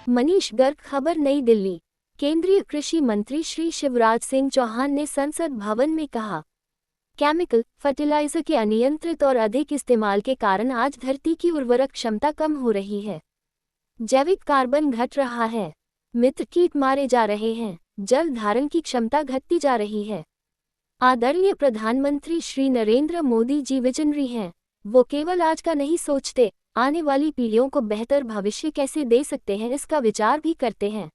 मनीष गर्ग। खबर नई दिल्ली। केंद्रीय कृषि मंत्री श्री शिवराज सिंह चौहान ने संसद भवन में कहा, केमिकल फर्टिलाइजर के अनियंत्रित और अधिक इस्तेमाल के कारण आज धरती की उर्वरक क्षमता कम हो रही है, जैविक कार्बन घट रहा है, मित्र कीट मारे जा रहे हैं, जल धारण की क्षमता घटती जा रही है। आदरणीय प्रधानमंत्री श्री नरेंद्र मोदी जी विजनरी हैं। वो केवल आज का नहीं सोचते, आने वाली पीढ़ियों को बेहतर भविष्य कैसे दे सकते हैं इसका विचार भी करते हैं।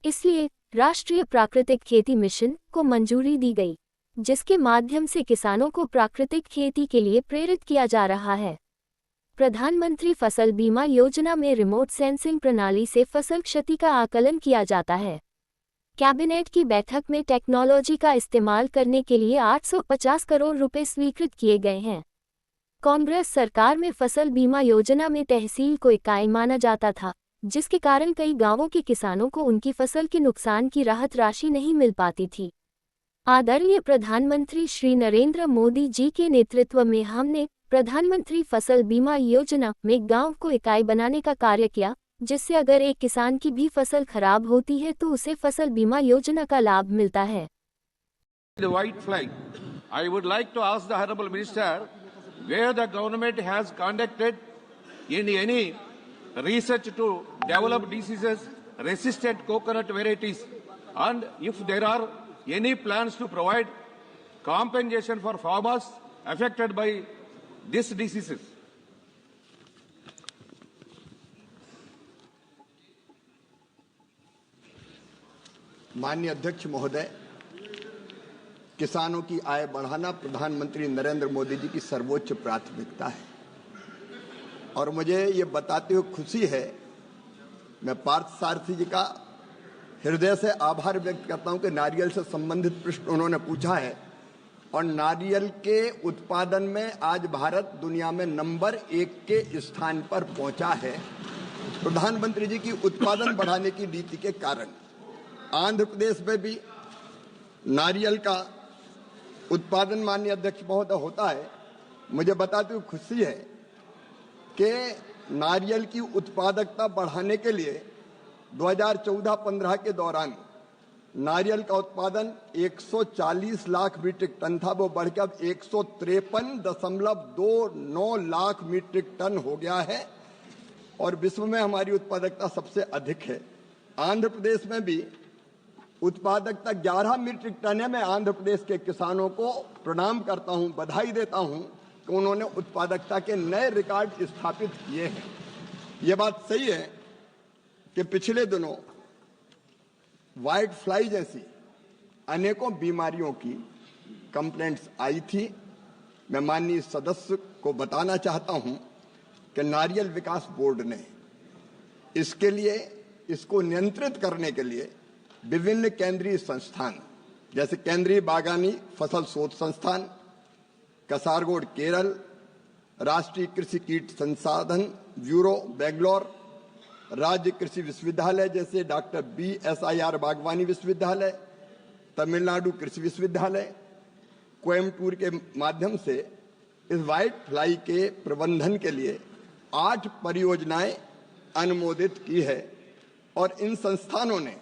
इसलिए राष्ट्रीय प्राकृतिक खेती मिशन को मंजूरी दी गई, जिसके माध्यम से किसानों को प्राकृतिक खेती के लिए प्रेरित किया जा रहा है। प्रधानमंत्री फसल बीमा योजना में रिमोट सेंसिंग प्रणाली से फसल क्षति का आकलन किया जाता है। कैबिनेट की बैठक में टेक्नोलॉजी का इस्तेमाल करने के लिए 850 करोड़ रुपए स्वीकृत किए गए हैं। कांग्रेस सरकार में फसल बीमा योजना में तहसील को इकाई माना जाता था, जिसके कारण कई गांवों के किसानों को उनकी फसल के नुकसान की राहत राशि नहीं मिल पाती थी। आदरणीय प्रधानमंत्री श्री नरेंद्र मोदी जी के नेतृत्व में हमने प्रधानमंत्री फसल बीमा योजना में गांव को इकाई बनाने का कार्य किया, जिससे अगर एक किसान की भी फसल खराब होती है तो उसे फसल बीमा योजना का लाभ मिलता है। The white flag. I would like to ask the Honorable Minister where the government has conducted any research to develop disease-resistant coconut varieties, and if there are any plans to provide compensation for farmers affected by these diseases. माननीय अध्यक्ष महोदय, किसानों की आय बढ़ाना प्रधानमंत्री नरेंद्र मोदी जी की सर्वोच्च प्राथमिकता है और मुझे ये बताते हुए खुशी है, मैं पार्थ सारथी जी का हृदय से आभार व्यक्त करता हूं कि नारियल से संबंधित प्रश्न उन्होंने पूछा है और नारियल के उत्पादन में आज भारत दुनिया में नंबर 1 के स्थान पर पहुंचा है। प्रधानमंत्री जी की उत्पादन बढ़ाने की नीति के कारण आंध्र प्रदेश में भी नारियल का उत्पादन माननीय अध्यक्ष महोदय होता है। मुझे बताते हुए खुशी है कि नारियल की उत्पादकता बढ़ाने के लिए 2014-15 के दौरान नारियल का उत्पादन 140 लाख मीट्रिक टन था, वो बढ़कर 153.29 लाख मीट्रिक टन हो गया है और विश्व में हमारी उत्पादकता सबसे अधिक है। आंध्र प्रदेश में भी उत्पादकता 11 मीट्रिक टन है। मैं आंध्र प्रदेश के किसानों को प्रणाम करता हूं, बधाई देता हूं कि उन्होंने उत्पादकता के नए रिकॉर्ड स्थापित किए हैं। ये बात सही है कि पिछले दिनों व्हाइट फ्लाई जैसी अनेकों बीमारियों की कंप्लेंट्स आई थी। मैं माननीय सदस्य को बताना चाहता हूं कि नारियल विकास बोर्ड ने इसके लिए, इसको नियंत्रित करने के लिए विभिन्न केंद्रीय संस्थान जैसे केंद्रीय बागानी फसल शोध संस्थान, कासारगोड केरल, राष्ट्रीय कृषि कीट संसाधन ब्यूरो बेंगलोर, राज्य कृषि विश्वविद्यालय जैसे डॉक्टर BSIR बागवानी विश्वविद्यालय, तमिलनाडु कृषि विश्वविद्यालय, कोयम्बटूर के माध्यम से इस व्हाइट फ्लाई के प्रबंधन के लिए 8 परियोजनाएं अनुमोदित की है और इन संस्थानों ने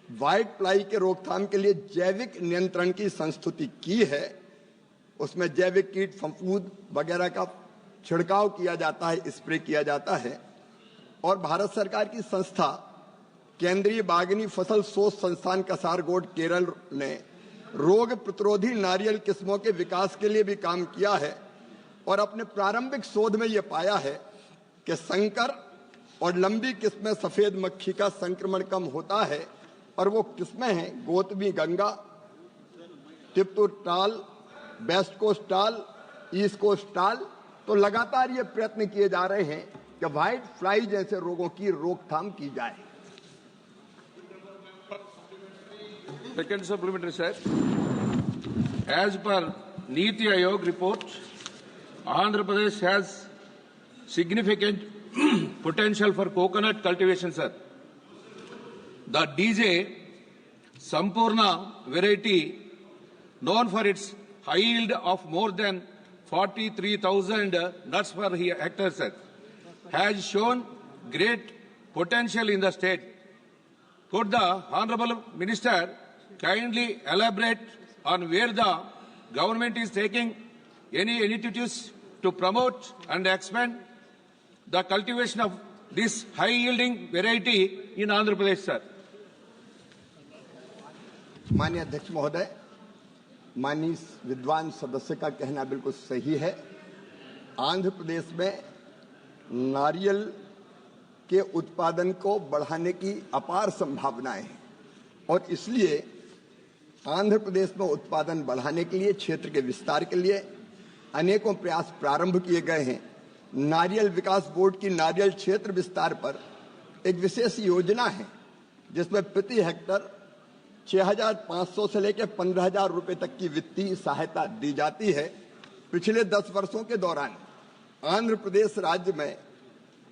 व्हाइट फ्लाई के रोकथाम के लिए जैविक नियंत्रण की संस्तुति की है। उसमें जैविक कीट फफूंद वगैरह का छिड़काव किया जाता है, स्प्रे किया जाता है और भारत सरकार की संस्था केंद्रीय बागनी फसल शोध संस्थान कासारगोड केरल ने रोग प्रतिरोधी नारियल किस्मों के विकास के लिए भी काम किया है और अपने प्रारंभिक शोध में यह पाया है कि संकर और लंबी किस्में सफेद मक्खी का संक्रमण कम होता है और वो किस्में हैं गौतमी गंगा, तिप्तुर-टाल, वेस्ट कोस्ट टाल, ईस्ट कोस्ट टाल। तो लगातार ये प्रयत्न किए जा रहे हैं कि व्हाइट फ्लाई जैसे रोगों की रोकथाम की जाए। Second supplementary, sir. As per Niti Aayog report, Andhra Pradesh has significant potential for coconut cultivation, sir. The DJ Sampurna variety, known for its high yield of more than 43,000 nuts per hectare, sir, has shown great potential in the state. Could the Honorable Minister kindly elaborate on where the government is taking any initiatives to promote and expand the cultivation of this high-yielding variety in Andhra Pradesh, sir? माननीय अध्यक्ष महोदय, माननीय विद्वान सदस्य का कहना बिल्कुल सही है। आंध्र प्रदेश में नारियल के उत्पादन को बढ़ाने की अपार संभावनाएं हैं और इसलिए आंध्र प्रदेश में उत्पादन बढ़ाने के लिए, क्षेत्र के विस्तार के लिए अनेकों प्रयास प्रारंभ किए गए हैं। नारियल विकास बोर्ड की नारियल क्षेत्र विस्तार पर एक विशेष योजना है जिसमें प्रति हेक्टर 6,500 से लेकर 15,000 रुपए तक की वित्तीय सहायता दी जाती है। पिछले 10 वर्षों के दौरान आंध्र प्रदेश राज्य में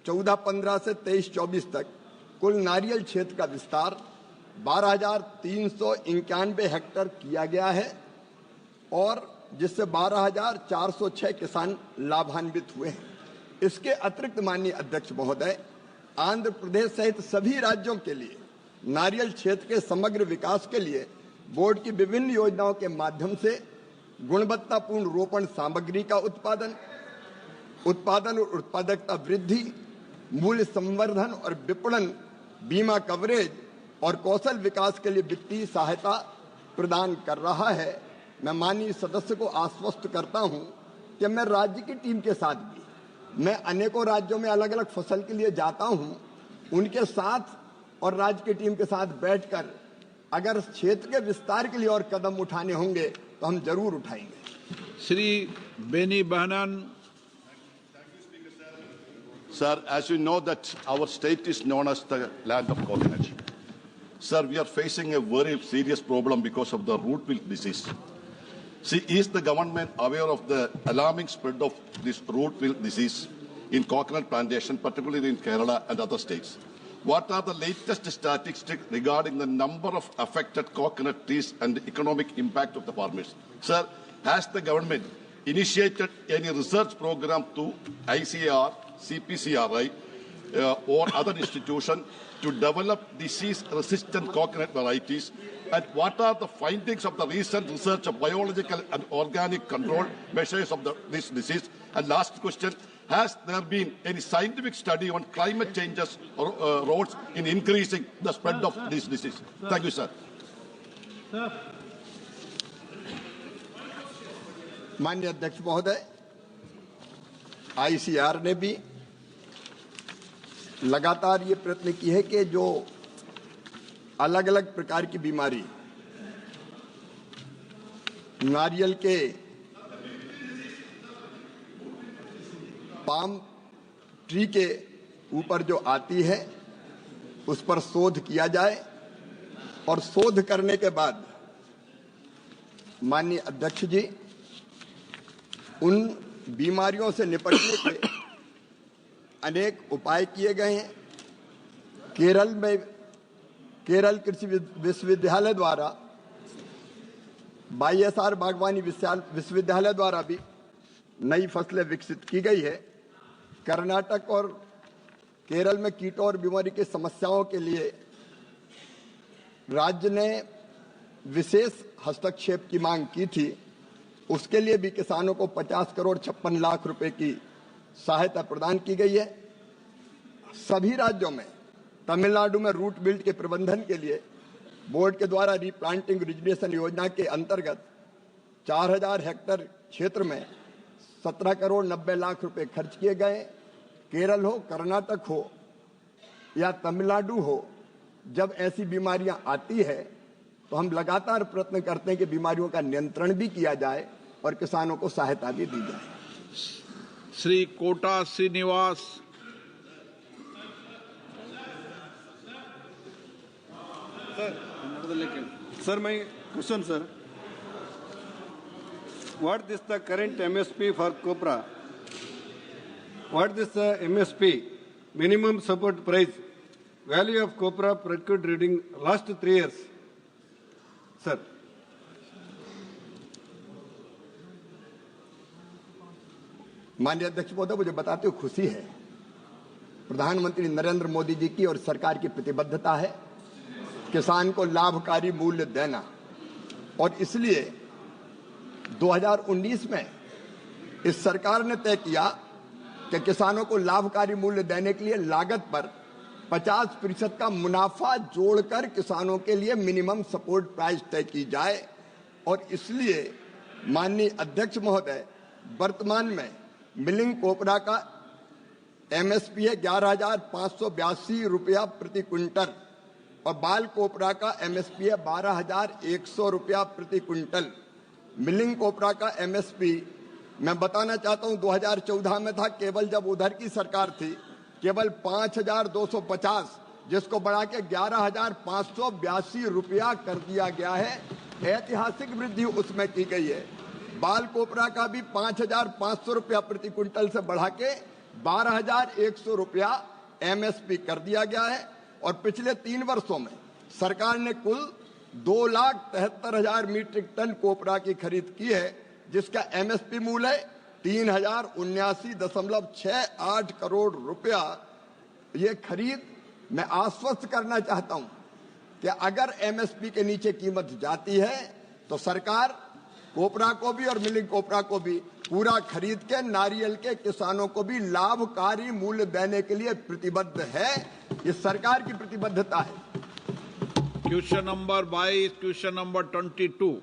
14-15 से 23-24 तक कुल नारियल क्षेत्र का विस्तार 12,391 हेक्टर किया गया है और जिससे 12,406 किसान लाभान्वित हुए हैं। इसके अतिरिक्त माननीय अध्यक्ष महोदय, आंध्र प्रदेश सहित सभी राज्यों के लिए नारियल क्षेत्र के समग्र विकास के लिए बोर्ड की विभिन्न योजनाओं के माध्यम से गुणवत्तापूर्ण रोपण सामग्री का उत्पादन और उत्पादकता वृद्धि, मूल्य संवर्धन और विपणन, बीमा कवरेज और कौशल विकास के लिए वित्तीय सहायता प्रदान कर रहा है। मैं माननीय सदस्य को आश्वस्त करता हूं कि मैं राज्य की टीम के साथ भी, मैं अनेकों राज्यों में अलग अलग फसल के लिए जाता हूं, उनके साथ और राज्य की टीम के साथ बैठकर अगर क्षेत्र के विस्तार के लिए और कदम उठाने होंगे तो हम जरूर उठाएंगे। Shri Beni बहनान। Sir, as you know that our state is known as the land of coconut. Sir, we are facing a very serious problem because of the root wilt disease. See, is the government aware of the alarming spread of this root wilt disease in coconut plantation, particularly in Kerala and other states? What are the latest statistics regarding the number of affected coconut trees and the economic impact of the farmers? Sir, has the government initiated any research program to ICAR, CPCRI, or other institution to develop disease-resistant coconut varieties? And what are the findings of the recent research of biological and organic control measures of this disease? And last question, has there been any scientific study on climate changes or roles in increasing the spread of this disease? Thank you, sir. माननीय अध्यक्ष महोदय, ICR ने भी लगातार ये प्रयत्न की है कि जो अलग अलग प्रकार की बीमारी नारियल के पाम ट्री के ऊपर जो आती है उस पर शोध किया जाए और शोध करने के बाद माननीय अध्यक्ष जी उन बीमारियों से निपटने के अनेक उपाय किए गए हैं। केरल कृषि विश्वविद्यालय द्वारा YSR बागवानी विश्वविद्यालय द्वारा भी नई फसलें विकसित की गई है। कर्नाटक और केरल में कीटों और बीमारी की समस्याओं के लिए राज्य ने विशेष हस्तक्षेप की मांग की थी। उसके लिए भी किसानों को 50 करोड़ 56 लाख रुपए की सहायता प्रदान की गई है। सभी राज्यों में तमिलनाडु में रूट बिल्ट के प्रबंधन के लिए बोर्ड के द्वारा रीप्लांटिंग रिजुनेशन योजना के अंतर्गत 4000 हेक्टेयर क्षेत्र में 17 करोड़ 90 लाख रुपए खर्च किए गए। केरल हो, कर्नाटक हो या तमिलनाडु हो, जब ऐसी बीमारियां आती है तो हम लगातार प्रयत्न करते हैं कि बीमारियों का नियंत्रण भी किया जाए और किसानों को सहायता भी दी जाए। Shri Kota Srinivas. Sir, my question, sir. What is the current MSP for copra? What is the MSP, minimum support price, value of copra procured during last 3 years? Sir. माननीय अध्यक्ष महोदय, मुझे बताते हुए खुशी है प्रधानमंत्री नरेंद्र मोदी जी की और सरकार की प्रतिबद्धता है किसान को लाभकारी मूल्य देना, और इसलिए 2019 में इस सरकार ने तय किया कि किसानों को लाभकारी मूल्य देने के लिए लागत पर 50% का मुनाफा जोड़कर किसानों के लिए मिनिमम सपोर्ट प्राइस तय की जाए। और इसलिए माननीय अध्यक्ष महोदय, वर्तमान में मिलिंग कोपरा का एमएसपी है 11,582 रुपया प्रति क्विंटल और बाल कोपरा का एमएसपी है 12,100 रुपया प्रति क्विंटल। मिलिंग कोपरा का एमएसपी मैं बताना चाहता हूं 2014 में था, केवल जब उधर की सरकार थी, केवल 5,250, जिसको बढ़ा के 11,582 रुपया कर दिया गया है। ऐतिहासिक वृद्धि उसमें की गई है। बाल कोपरा का भी 5,500 रुपया प्रति क्विंटल से बढ़ा के 12,100 रुपया एमएसपी कर दिया गया है। और पिछले 3 वर्षों में सरकार ने कुल 2,73,000 मीट्रिक टन कोपरा की खरीद की है, जिसका एमएसपी मूल्य है 3,079.68 करोड़ रुपया। ये खरीद मैं आश्वस्त करना चाहता हूं कि अगर एमएसपी के नीचे कीमत जाती है तो सरकार कोपरा को भी और मिलिंग कोपरा को भी पूरा खरीद के नारियल के किसानों को भी लाभकारी मूल्य देने के लिए प्रतिबद्ध है। ये सरकार की प्रतिबद्धता है। Question number 22, question number 22,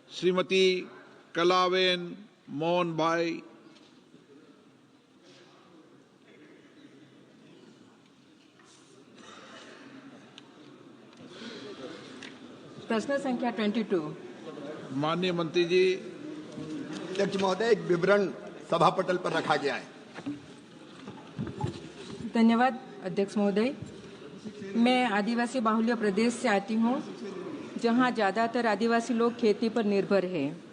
Shrimati Kalaben Mohan Bhai. प्रश्न संख्या 22। माननीय मंत्री जी। अध्यक्ष महोदय, एक विवरण सभा पटल पर रखा गया है। धन्यवाद अध्यक्ष महोदय। मैं आदिवासी बाहुल्य प्रदेश से आती हूँ, जहाँ ज़्यादातर आदिवासी लोग खेती पर निर्भर हैं।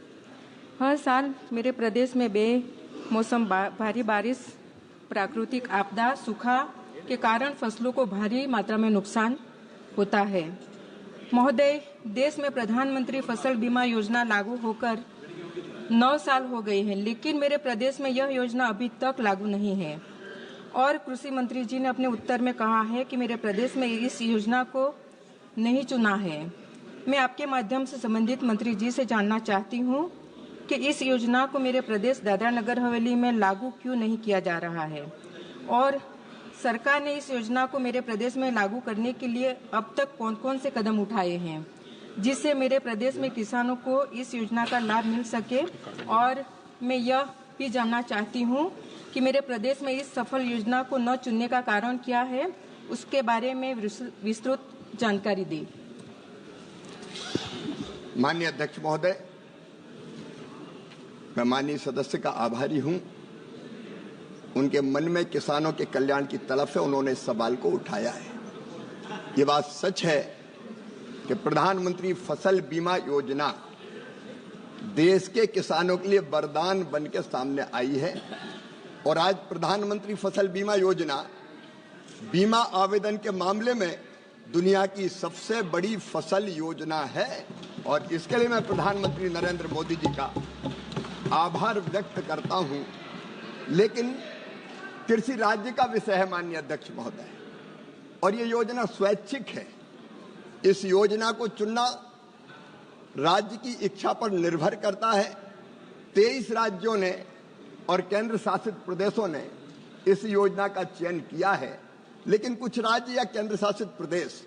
हर साल मेरे प्रदेश में बेमौसम भारी बारिश, प्राकृतिक आपदा, सूखा के कारण फसलों को भारी मात्रा में नुकसान होता है। महोदय, देश में प्रधानमंत्री फसल बीमा योजना लागू होकर 9 साल हो गए हैं, लेकिन मेरे प्रदेश में यह योजना अभी तक लागू नहीं है। और कृषि मंत्री जी ने अपने उत्तर में कहा है कि मेरे प्रदेश में इस योजना को नहीं चुना है। मैं आपके माध्यम से संबंधित मंत्री जी से जानना चाहती हूँ कि इस योजना को मेरे प्रदेश दादरा नगर हवेली में लागू क्यों नहीं किया जा रहा है, और सरकार ने इस योजना को मेरे प्रदेश में लागू करने के लिए अब तक कौन कौन से कदम उठाए हैं, जिससे मेरे प्रदेश में किसानों को इस योजना का लाभ मिल सके। और मैं यह भी जानना चाहती हूँ कि मेरे प्रदेश में इस सफल योजना को न चुनने का कारण क्या है, उसके बारे में विस्तृत जानकारी दी। माननीय अध्यक्ष महोदय, मैं माननीय सदस्य का आभारी हूं। उनके मन में किसानों के कल्याण की तलब है, उन्होंने इस सवाल को उठाया है। ये बात सच है कि प्रधानमंत्री फसल बीमा योजना देश के किसानों के लिए वरदान बन के सामने आई है। और आज प्रधानमंत्री फसल बीमा योजना बीमा आवेदन के मामले में दुनिया की सबसे बड़ी फसल योजना है। और इसके लिए मैं प्रधानमंत्री नरेंद्र मोदी जी का आभार व्यक्त करता हूं। लेकिन कृषि राज्य का विषय है माननीय अध्यक्ष महोदय, और ये योजना स्वैच्छिक है। इस योजना को चुनना राज्य की इच्छा पर निर्भर करता है। 23 राज्यों ने और केंद्र शासित प्रदेशों ने इस योजना का चयन किया है, लेकिन कुछ राज्य या केंद्र शासित प्रदेश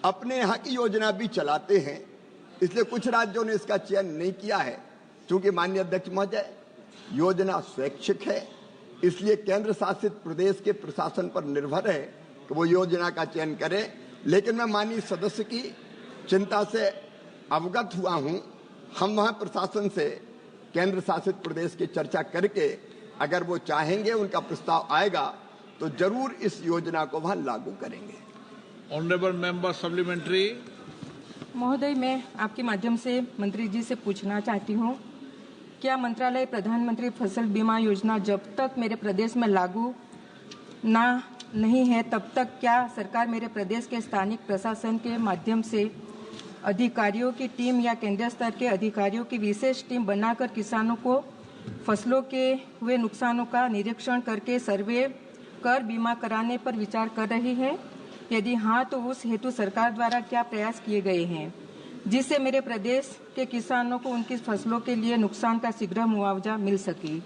अपने यहाँ की योजना भी चलाते हैं, इसलिए कुछ राज्यों ने इसका चयन नहीं किया है। क्योंकि माननीय अध्यक्ष महोदय, योजना स्वैच्छिक है, इसलिए केंद्र शासित प्रदेश के प्रशासन पर निर्भर है कि वो योजना का चयन करे। लेकिन मैं माननीय सदस्य की चिंता से अवगत हुआ हूं। हम वहां प्रशासन से केंद्र शासित प्रदेश की चर्चा करके अगर वो चाहेंगे, उनका प्रस्ताव आएगा, तो जरूर इस योजना को वहां लागू करेंगे। Honourable member supplementary. महोदय, मैं आपके माध्यम से मंत्री जी से पूछना चाहती हूँ, क्या मंत्रालय प्रधानमंत्री फसल बीमा योजना जब तक मेरे प्रदेश में लागू नहीं है, तब तक क्या सरकार मेरे प्रदेश के स्थानिक प्रशासन के माध्यम से अधिकारियों की टीम या केंद्रीय स्तर के अधिकारियों की विशेष टीम बनाकर किसानों को फसलों के हुए नुकसानों का निरीक्षण करके सर्वे कर बीमा कराने पर विचार कर रही है? यदि हाँ, तो उस हेतु सरकार द्वारा क्या प्रयास किए गए हैं जिससे मेरे प्रदेश के किसानों को उनकी फसलों के लिए नुकसान का शीघ्र मुआवजा मिल सके?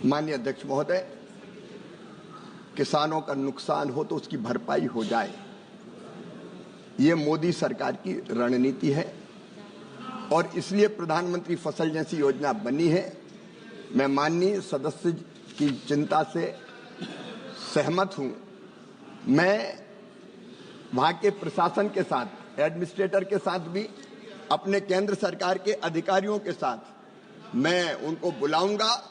माननीय अध्यक्ष महोदय, किसानों का नुकसान हो तो उसकी भरपाई हो जाए, ये मोदी सरकार की रणनीति है और इसलिए प्रधानमंत्री फसल जैसी योजना बनी है। मैं माननीय सदस्य की चिंता से सहमत हूं। मैं वहां के प्रशासन के साथ, एडमिनिस्ट्रेटर के साथ भी, अपने केंद्र सरकार के अधिकारियों के साथ मैं उनको बुलाऊंगा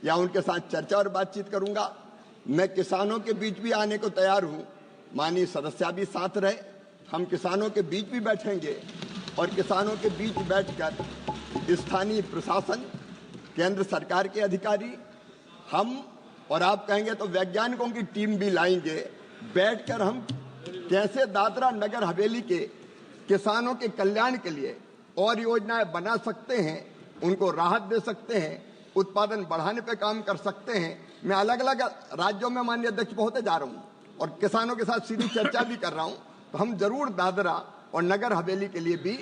या उनके साथ चर्चा और बातचीत करूंगा। मैं किसानों के बीच भी आने को तैयार हूं। माननीय सदस्य भी साथ रहे, हम किसानों के बीच भी बैठेंगे और किसानों के बीच बैठकर स्थानीय प्रशासन, केंद्र सरकार के अधिकारी, हम और आप कहेंगे तो वैज्ञानिकों की टीम भी लाएंगे। बैठकर हम कैसे दादरा नगर हवेली के किसानों के कल्याण के लिए और योजनाएं बना सकते हैं, उनको राहत दे सकते हैं, उत्पादन बढ़ाने पे काम कर सकते हैं। मैं अलग अलग राज्यों में माननीय अध्यक्ष महोदय जा रहा हूं और किसानों के साथ सीधी चर्चा भी कर रहा हूं। तो हम जरूर दादरा और नगर हवेली के लिए भी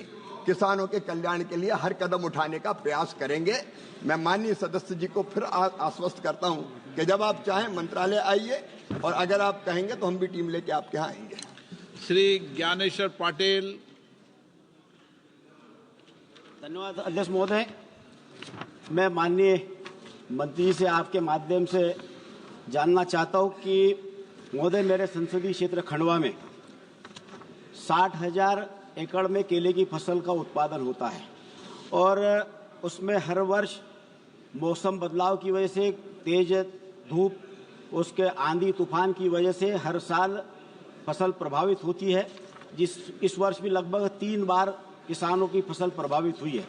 किसानों के कल्याण के लिए हर कदम उठाने का प्रयास करेंगे। मैं माननीय सदस्य जी को फिर आश्वस्त करता हूं कि जब आप चाहें मंत्रालय आइए और अगर आप कहेंगे तो हम भी टीम लेके आपके यहाँ आएंगे। श्री ज्ञानेश्वर पाटिल। धन्यवाद अध्यक्ष महोदय। मैं माननीय मंत्री जी से आपके माध्यम से जानना चाहता हूं कि महोदय, मेरे संसदीय क्षेत्र खंडवा में 60,000 एकड़ में केले की फसल का उत्पादन होता है और उसमें हर वर्ष मौसम बदलाव की वजह से, तेज धूप, उसके आंधी तूफान की वजह से हर साल फसल प्रभावित होती है। इस वर्ष भी लगभग 3 बार किसानों की फसल प्रभावित हुई है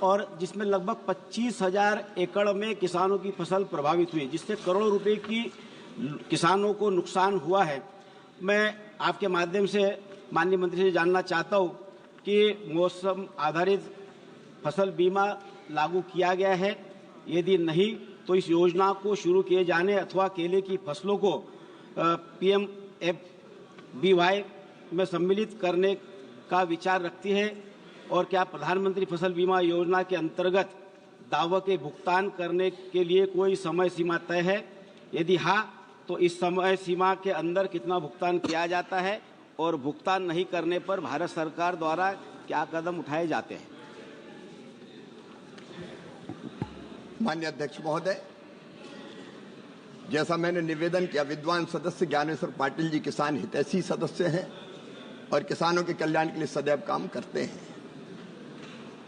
और जिसमें लगभग 25,000 एकड़ में किसानों की फसल प्रभावित हुई है, जिससे करोड़ों रुपए की किसानों को नुकसान हुआ है। मैं आपके माध्यम से माननीय मंत्री से जानना चाहता हूं कि मौसम आधारित फसल बीमा लागू किया गया है, यदि नहीं तो इस योजना को शुरू किए जाने अथवा केले की फसलों को PMFBY में सम्मिलित करने का विचार रखती है और क्या प्रधानमंत्री फसल बीमा योजना के अंतर्गत दावों के भुगतान करने के लिए कोई समय सीमा तय है? यदि हाँ, तो इस समय सीमा के अंदर कितना भुगतान किया जाता है और भुगतान नहीं करने पर भारत सरकार द्वारा क्या कदम उठाए जाते हैं? माननीय अध्यक्ष महोदय, जैसा मैंने निवेदन किया, विद्वान सदस्य ज्ञानेश्वर पाटिल जी किसान हितैषी सदस्य हैं और किसानों के कल्याण के लिए सदैव काम करते हैं।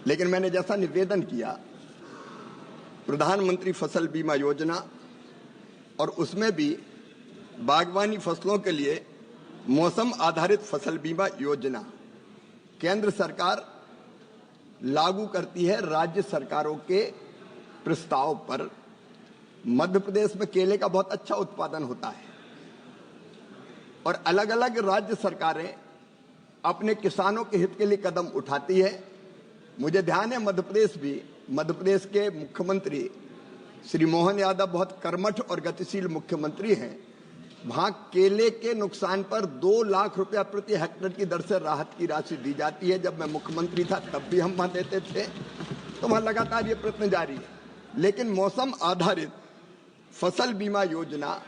लेकिन मैंने जैसा निवेदन किया, प्रधानमंत्री फसल बीमा योजना और उसमें भी बागवानी फसलों के लिए मौसम आधारित फसल बीमा योजना केंद्र सरकार लागू करती है राज्य सरकारों के प्रस्ताव पर। मध्य प्रदेश में केले का बहुत अच्छा उत्पादन होता है और अलग अलग राज्य सरकारें अपने किसानों के हित के लिए कदम उठाती है। मुझे ध्यान है मध्य प्रदेश के मुख्यमंत्री श्री मोहन यादव बहुत कर्मठ और गतिशील मुख्यमंत्री हैं। वहां केले के नुकसान पर 2 लाख रुपया प्रति हेक्टेयर की दर से राहत की राशि दी जाती है। जब मैं मुख्यमंत्री था तब भी हम वहां देते थे, तो वहां लगातार ये प्रयत्न जारी है। लेकिन मौसम आधारित फसल बीमा योजना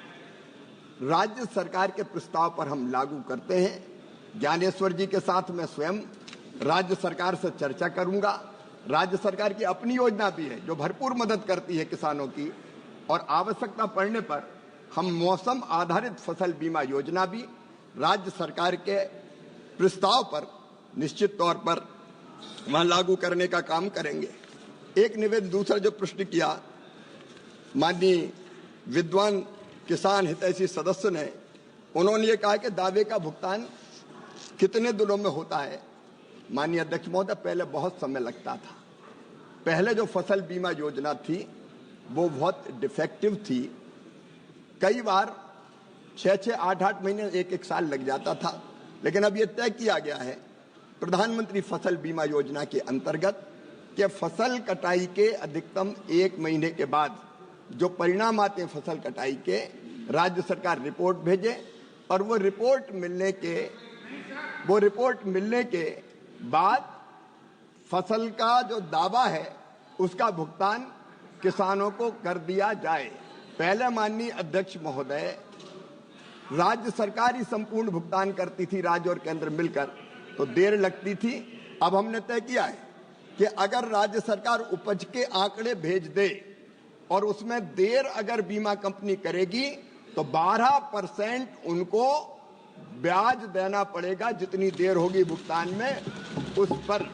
राज्य सरकार के प्रस्ताव पर हम लागू करते हैं। ज्ञानेश्वर जी के साथ मैं स्वयं राज्य सरकार से चर्चा करूंगा। राज्य सरकार की अपनी योजना भी है जो भरपूर मदद करती है किसानों की, और आवश्यकता पड़ने पर हम मौसम आधारित फसल बीमा योजना भी राज्य सरकार के प्रस्ताव पर निश्चित तौर पर वहां लागू करने का काम करेंगे। एक निवेदन, दूसरा जो प्रश्न किया माननीय विद्वान किसान हितैषी सदस्य ने, उन्होंने ये कहा कि दावे का भुगतान कितने दिनों में होता है। माननीय अध्यक्ष महोदय, पहले बहुत समय लगता था। पहले जो फसल बीमा योजना थी वो बहुत डिफेक्टिव थी। कई बार 6-6, 8-8 महीने, 1-1 साल लग जाता था। लेकिन अब ये तय किया गया है प्रधानमंत्री फसल बीमा योजना के अंतर्गत कि फसल कटाई के अधिकतम 1 महीने के बाद जो परिणाम आते हैं फसल कटाई के, राज्य सरकार रिपोर्ट भेजे और वो रिपोर्ट मिलने के बाद फसल का जो दावा है उसका भुगतान किसानों को कर दिया जाए। पहले माननीय अध्यक्ष महोदय, राज्य सरकार ही संपूर्ण भुगतान करती थी, राज्य और केंद्र मिलकर, तो देर लगती थी। अब हमने तय किया है कि अगर राज्य सरकार उपज के आंकड़े भेज दे और उसमें देर अगर बीमा कंपनी करेगी तो 12% उनको ब्याज देना पड़ेगा, जितनी देर होगी भुगतान में उस पर।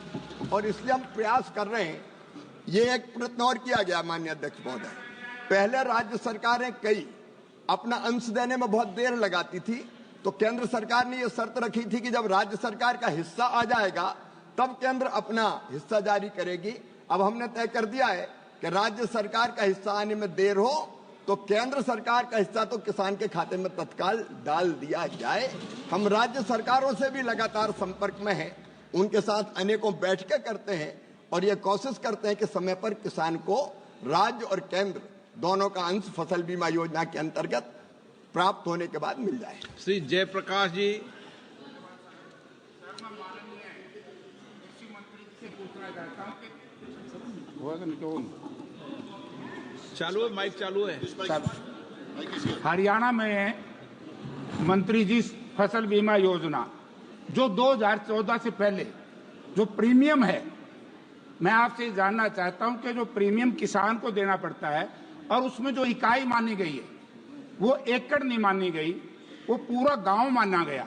और इसलिए हम प्रयास कर रहे हैं। ये एक प्रयत्न और किया गया माननीय अध्यक्ष महोदय, पहले राज्य सरकारें कई अपना अंश देने में बहुत देर लगाती थी, तो केंद्र सरकार ने यह शर्त रखी थी कि जब राज्य सरकार का हिस्सा आ जाएगा तब केंद्र अपना हिस्सा जारी करेगी। अब हमने तय कर दिया है कि राज्य सरकार का हिस्सा आने में देर हो तो केंद्र सरकार का हिस्सा तो किसान के खाते में तत्काल डाल दिया जाए। हम राज्य सरकारों से भी लगातार संपर्क में हैं, उनके साथ अनेकों बैठकें करते हैं और ये कोशिश करते हैं कि समय पर किसान को राज्य और केंद्र दोनों का अंश फसल बीमा योजना के अंतर्गत प्राप्त होने के बाद मिल जाए। श्री जयप्रकाश जी। चालू है, माइक चालू है। हरियाणा में मंत्री जी फसल बीमा योजना जो 2014 से पहले जो प्रीमियम है, मैं आपसे जानना चाहता हूं कि जो प्रीमियम किसान को देना पड़ता है और उसमें जो इकाई मानी गई है वो एकड़ नहीं मानी गई, वो पूरा गांव माना गया।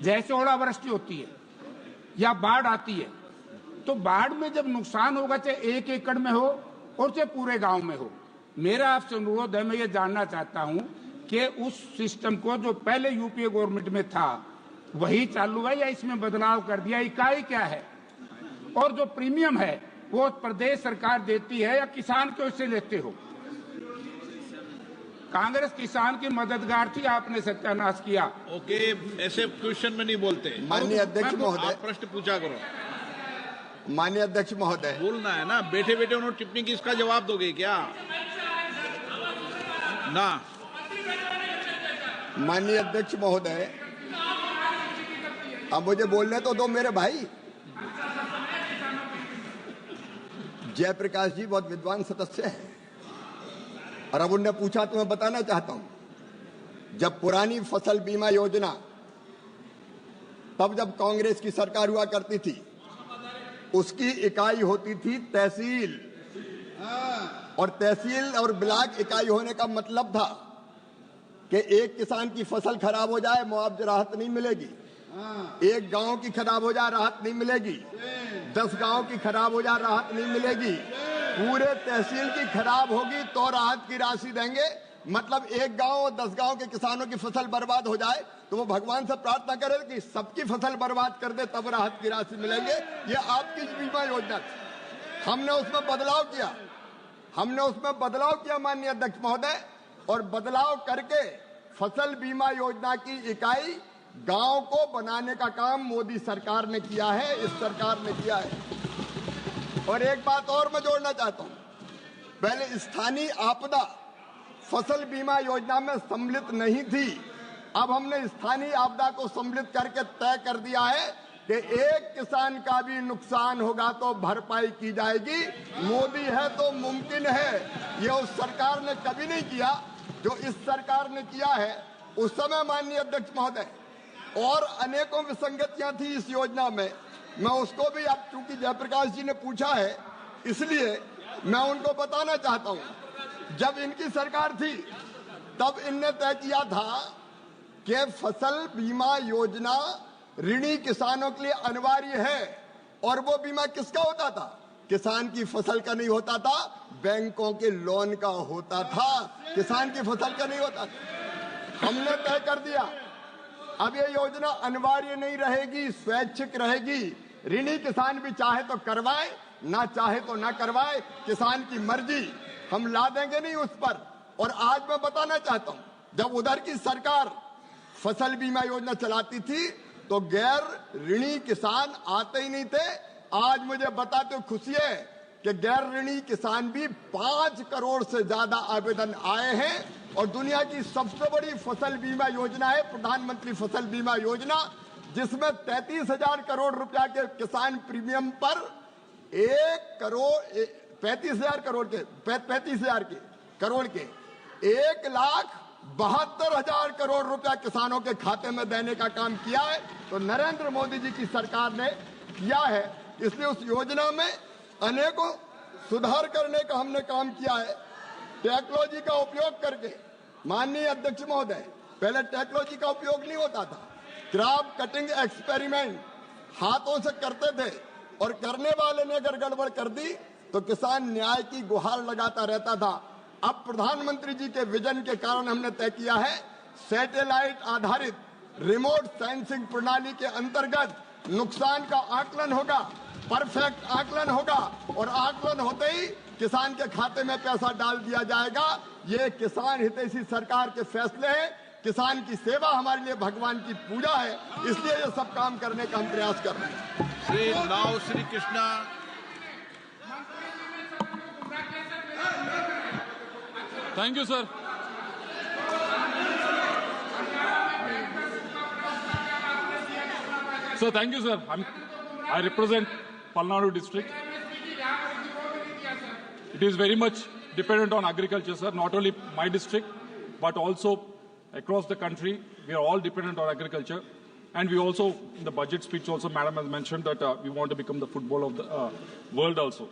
जैसे ओलावृष्टि होती है या बाढ़ आती है तो बाढ़ में जब नुकसान होगा चाहे 1 एकड़ में हो और चाहे पूरे गांव में हो, मेरा आपसे अनुरोध है, मैं ये जानना चाहता हूं कि उस सिस्टम को जो पहले यूपीए गवर्नमेंट में था वही चालू है या इसमें बदलाव कर दिया, इकाई क्या है और जो प्रीमियम है वो प्रदेश सरकार देती है या किसान को इससे लेते हो? कांग्रेस किसान की मददगार थी, आपने सत्यानाश किया। ओके, ऐसे क्वेश्चन में नहीं बोलते। माननीय अध्यक्ष महोदय, प्रश्न पूछा करो। माननीय अध्यक्ष महोदय, बोलना है ना, बैठे बैठे उन्होंने टिप्पणी की, इसका जवाब दोगे क्या? ना। माननीय अध्यक्ष महोदय, अब मुझे बोलने तो दो मेरे भाई। जयप्रकाश जी बहुत विद्वान सदस्य हैं और अब उनने पूछा तो मैं बताना चाहता हूं। जब पुरानी फसल बीमा योजना, तब जब कांग्रेस की सरकार हुआ करती थी, उसकी इकाई होती थी तहसील, और तहसील और ब्लॉक इकाई होने का मतलब था कि एक किसान की फसल खराब हो जाए मुआवजा राहत नहीं मिलेगी, एक गांव की खराब हो जाए राहत नहीं मिलेगी, 10 गांव की खराब हो जाए राहत नहीं मिलेगी, पूरे तहसील की खराब होगी तो राहत की राशि देंगे। मतलब एक गांव और 10 गांव के किसानों की फसल बर्बाद हो जाए तो वो भगवान से प्रार्थना करे कि सबकी फसल बर्बाद कर दे तब राहत की राशि मिलेंगे। ये आपकी बीमा योजना थी। हमने उसमें बदलाव किया माननीय अध्यक्ष महोदय, और बदलाव करके फसल बीमा योजना की इकाई गांव को बनाने का काम मोदी सरकार ने किया है, इस सरकार ने किया है। और एक बात और मैं जोड़ना चाहता हूं, पहले स्थानीय आपदा फसल बीमा योजना में सम्मिलित नहीं थी, अब हमने स्थानीय आपदा को सम्मिलित करके तय कर दिया है कि एक किसान का भी नुकसान होगा तो भरपाई की जाएगी। मोदी है तो मुमकिन है, ये उस सरकार ने कभी नहीं किया जो इस सरकार ने किया है। उस समय माननीय अध्यक्ष महोदय और अनेकों विसंगतियां थी इस योजना में, मैं उसको भी, अब चूंकि जयप्रकाश जी ने पूछा है इसलिए मैं उनको बताना चाहता हूं। जब इनकी सरकार थी तब इनने तय किया था कि फसल बीमा योजना ऋणी किसानों के लिए अनिवार्य है, और वो बीमा किसका होता था? किसान की फसल का नहीं होता था, बैंकों के लोन का होता था, किसान की फसल का नहीं होता था। हमने तय कर दिया अब ये योजना अनिवार्य नहीं रहेगी, स्वैच्छिक रहेगी। ऋणी किसान भी चाहे तो करवाए, ना चाहे तो ना करवाए, किसान की मर्जी, हम ला देंगे नहीं उस पर। और आज मैं बताना चाहता हूं, जब उधर की सरकार फसल बीमा योजना चलाती थी तो गैर ऋणी किसान आते ही नहीं थे। आज मुझे बताते हुए खुशी है कि गैर ऋणी किसान भी 5 करोड़ से ज्यादा आवेदन आए हैं और दुनिया की सबसे बड़ी फसल बीमा योजना है प्रधानमंत्री फसल बीमा योजना, जिसमें 33,000 करोड़ रुपया के किसान प्रीमियम पर 35,000 करोड़ के 1,72,000 करोड़ रुपया किसानों के खाते में देने का काम किया है। तो नरेंद्र मोदी जी की सरकार ने किया है, इसलिए उस योजना में अनेकों सुधार करने का हमने काम किया है। टेक्नोलॉजी का उपयोग करके, माननीय अध्यक्ष महोदय, पहले टेक्नोलॉजी का उपयोग नहीं होता था। क्रॉप कटिंग एक्सपेरिमेंट हाथों से करते थे और करने वाले ने अगर गड़बड़ कर दी तो किसान न्याय की गुहार लगाता रहता था। अब प्रधानमंत्री जी के विजन के कारण हमने तय किया है, सैटेलाइट आधारित रिमोट सेंसिंग प्रणाली के अंतर्गत नुकसान का आकलन होगा, परफेक्ट आकलन होगा और आकलन होते ही किसान के खाते में पैसा डाल दिया जाएगा। ये किसान हितैषी सरकार के फैसले हैं। किसान की सेवा हमारे लिए भगवान की पूजा है, इसलिए ये सब काम करने का हम प्रयास कर रहे हैं। Shri Krishna. Thank you, sir. So, thank you, sir. I represent Palnadu district. It is very much dependent on agriculture, sir. Not only my district, but also across the country. We are all dependent on agriculture. And we also, in the budget speech also, Madam has mentioned that we want to become the football of the world also.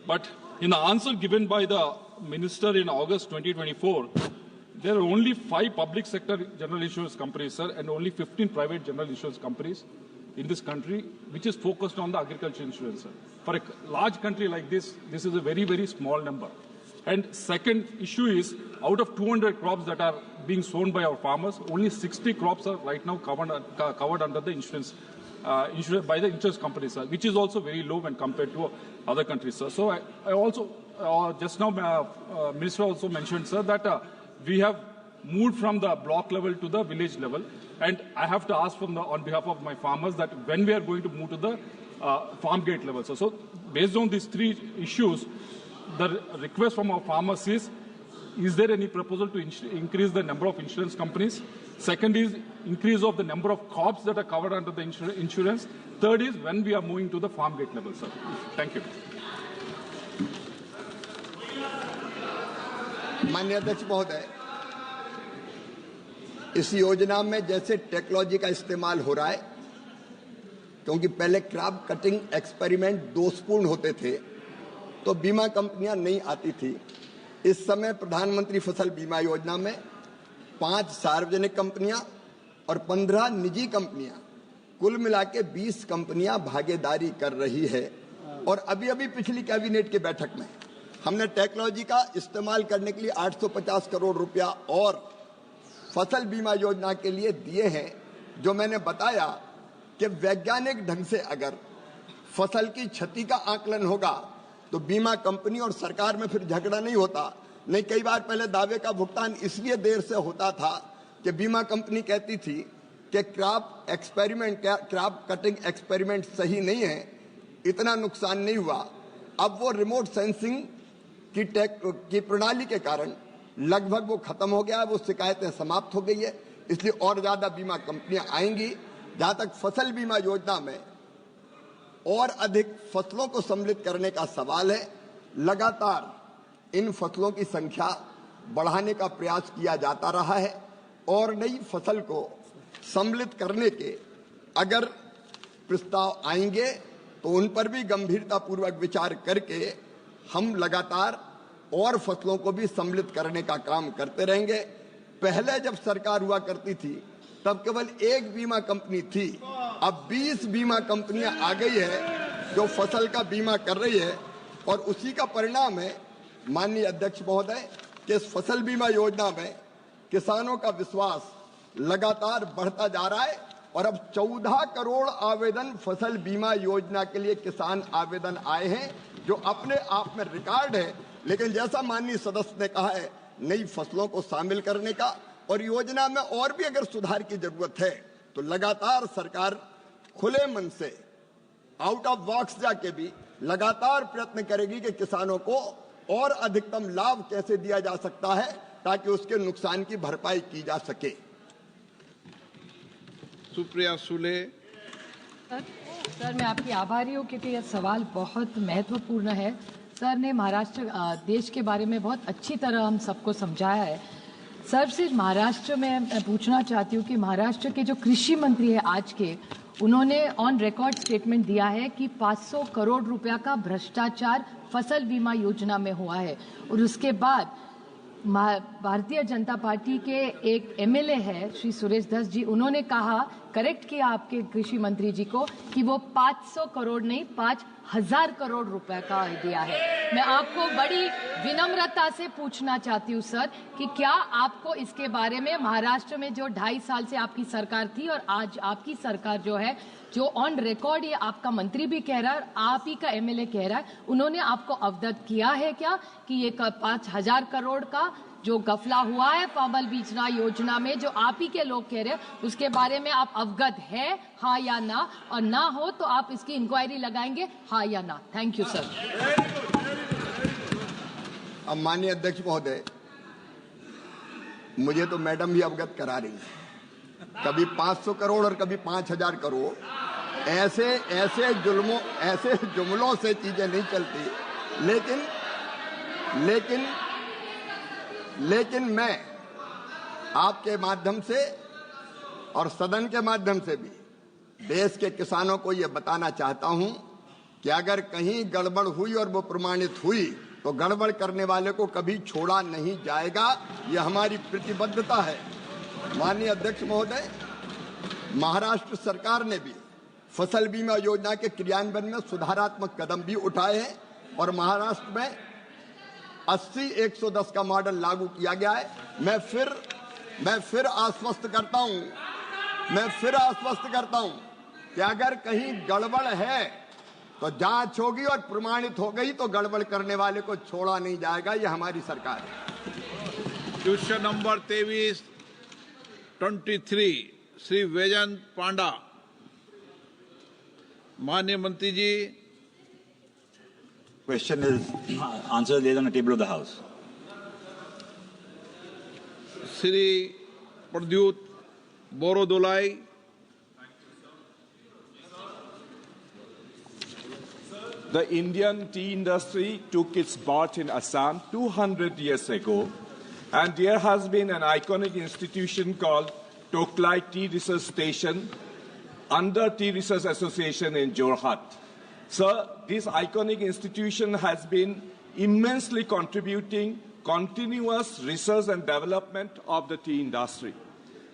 But in the answer given by the Minister in August 2024, there are only 5 public sector general insurance companies, sir, and only 15 private general insurance companies in this country, which is focused on the agriculture insurance, sir. For a large country like this, this is a very, very small number. And second issue is, out of 200 crops that are being sown by our farmers, only 60 crops are right now covered under the insurance by the insurance companies, sir, which is also very low when compared to other countries, sir. So I also, just now, Minister also mentioned, sir, that we have moved from the block level to the village level, and I have to ask on behalf of my farmers that when we are going to move to the farm gate level, sir. So based on these 3 issues, the request from our farmers is there any proposal to increase the number of insurance companies? Second is increase of the number of crops that are covered under the insurance. Third is when we are moving to the farm gate level, sir. Thank you. माननीय अध्यक्ष महोदय, इस योजना में जैसे technology का इस्तेमाल हो रहा है, क्योंकि पहले क्रॉप कटिंग एक्सपेरिमेंट दोषपूर्ण होते थे तो बीमा कंपनियां नहीं आती थी। इस समय प्रधानमंत्री फसल बीमा योजना में 5 सार्वजनिक कंपनियां और 15 निजी कंपनियां, कुल मिला के 20 कंपनियां भागीदारी कर रही है। और अभी पिछली कैबिनेट की बैठक में हमने टेक्नोलॉजी का इस्तेमाल करने के लिए 850 करोड़ रुपया और फसल बीमा योजना के लिए दिए हैं। जो मैंने बताया कि वैज्ञानिक ढंग से अगर फसल की क्षति का आकलन होगा तो बीमा कंपनी और सरकार में फिर झगड़ा नहीं होता। नहीं, कई बार पहले दावे का भुगतान इसलिए देर से होता था कि बीमा कंपनी कहती थी कि क्रॉप कटिंग एक्सपेरिमेंट सही नहीं है, इतना नुकसान नहीं हुआ। अब वो रिमोट सेंसिंग की प्रणाली के कारण लगभग वो खत्म हो गया है, वो शिकायतें समाप्त हो गई है, इसलिए और ज्यादा बीमा कंपनियां आएंगी। जहां तक फसल बीमा योजना में और अधिक फसलों को सम्मिलित करने का सवाल है, लगातार इन फसलों की संख्या बढ़ाने का प्रयास किया जाता रहा है और नई फसल को सम्मिलित करने के अगर प्रस्ताव आएंगे तो उन पर भी गंभीरतापूर्वक विचार करके हम लगातार और फसलों को भी सम्मिलित करने का काम करते रहेंगे। पहले जब सरकार हुआ करती थी तब केवल 1 बीमा कंपनी थी, अब 20 बीमा कंपनियां आ गई है जो फसल का बीमा कर रही है। और उसी का परिणाम है माननीय अध्यक्ष महोदय कि इस फसल बीमा योजना में किसानों का विश्वास लगातार बढ़ता जा रहा है और अब 14 करोड़ आवेदन फसल बीमा योजना के लिए किसान आवेदन आए हैं, जो अपने आप में रिकॉर्ड है। लेकिन जैसा माननीय सदस्य ने कहा है, नई फसलों को शामिल करने का और योजना में और भी अगर सुधार की जरूरत है तो लगातार सरकार खुले मन से आउट ऑफ बॉक्स जाके भी लगातार प्रयत्न करेगी कि किसानों को और अधिकतम लाभ कैसे दिया जा सकता है ताकि उसके नुकसान की भरपाई की जा सके। सुप्रिया सुले। सर मैं आपकी आभारी हूँ क्योंकि यह सवाल बहुत महत्वपूर्ण है। सर ने महाराष्ट्र देश के बारे में बहुत अच्छी तरह हम सबको समझाया है। सर सिर्फ महाराष्ट्र में मैं पूछना चाहती हूँ कि महाराष्ट्र के जो कृषि मंत्री है आज के, उन्होंने ऑन रिकॉर्ड स्टेटमेंट दिया है कि 500 करोड़ रुपया का भ्रष्टाचार फसल बीमा योजना में हुआ है। और उसके बाद भारतीय जनता पार्टी के एक एमएलए है श्री सुरेश धस जी, उन्होंने कहा, करेक्ट किया आपके कृषि मंत्री जी को, कि वो 500 करोड़ नहीं 5,000 करोड़ रुपए का दिया है। मैं आपको बड़ी विनम्रता से पूछना चाहती हूँ सर कि क्या आपको इसके बारे में, महाराष्ट्र में जो 2.5 साल से आपकी सरकार थी और आज आपकी सरकार जो है, जो ऑन रिकॉर्ड ये आपका मंत्री भी कह रहा है, आप ही का एमएलए कह रहा है, उन्होंने आपको अवगत किया है क्या कि ये 5,000 करोड़ का जो गफला हुआ है फसल बीमा योजना में, जो आप ही के लोग कह रहे हैं, उसके बारे में आप अवगत है, हाँ या ना? और ना हो तो आप इसकी इंक्वायरी लगाएंगे, हाँ या ना? Thank you sir. अब माननीय अध्यक्ष महोदय, मुझे तो मैडम भी अवगत करा रही है, कभी 500 करोड़ और कभी 5,000 करोड़, ऐसे जुमलों से चीजें नहीं चलती। लेकिन मैं आपके माध्यम से और सदन के माध्यम से भी देश के किसानों को यह बताना चाहता हूं कि अगर कहीं गड़बड़ हुई और वो प्रमाणित हुई तो गड़बड़ करने वाले को कभी छोड़ा नहीं जाएगा। यह हमारी प्रतिबद्धता है। माननीय अध्यक्ष महोदय, महाराष्ट्र सरकार ने भी फसल बीमा योजना के क्रियान्वयन में सुधारात्मक कदम भी उठाए हैं और महाराष्ट्र में 80-110 का मॉडल लागू किया गया है। मैं फिर आश्वस्त करता हूं कि अगर कहीं गड़बड़ है तो जांच होगी और प्रमाणित हो गई तो गड़बड़ करने वाले को छोड़ा नहीं जाएगा। यह हमारी सरकार है। क्वेश्चन नंबर 23 श्री वैजयंत पांडा। माननीय मंत्री जी। Question is answer laid on the table of the House. Shri Pradyut बोरोदोलाई। The Indian tea industry took its birth in Assam 200 years ago, and there has been an iconic institution called Toklai Tea Research Station under Tea Research Association in Jorhat. Sir, this iconic institution has been immensely contributing continuous research and development of the tea industry.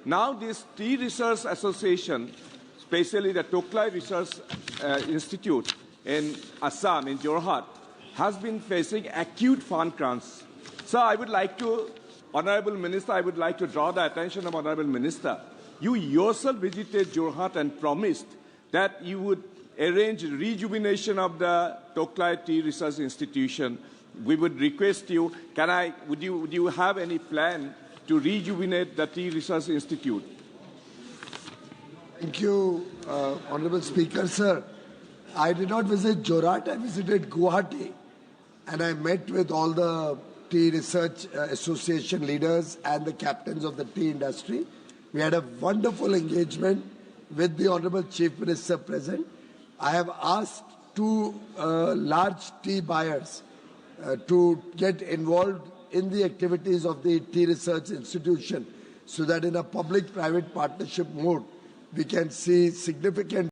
Now this Tea Research Association, especially the Toklai Research Institute in Assam, in Jorhat, has been facing acute fund crunch. Sir, I would like to, Honorable Minister, I would like to draw the attention of Honorable Minister. You yourself visited Jorhat and promised that you would arrange rejuvenation of the Toklai Tea Research Institution. We would request you, would you have any plan to rejuvenate the Tea Research Institute? Thank you, Honorable Speaker, sir. I did not visit Jorhat, I visited Guwahati, and I met with all the Tea Research Association leaders and the captains of the tea industry. We had a wonderful engagement with the Honorable Chief Minister present. I have asked two large tea buyers to get involved in the activities of the Tea Research Institution so that in a public-private partnership mode, we can see significant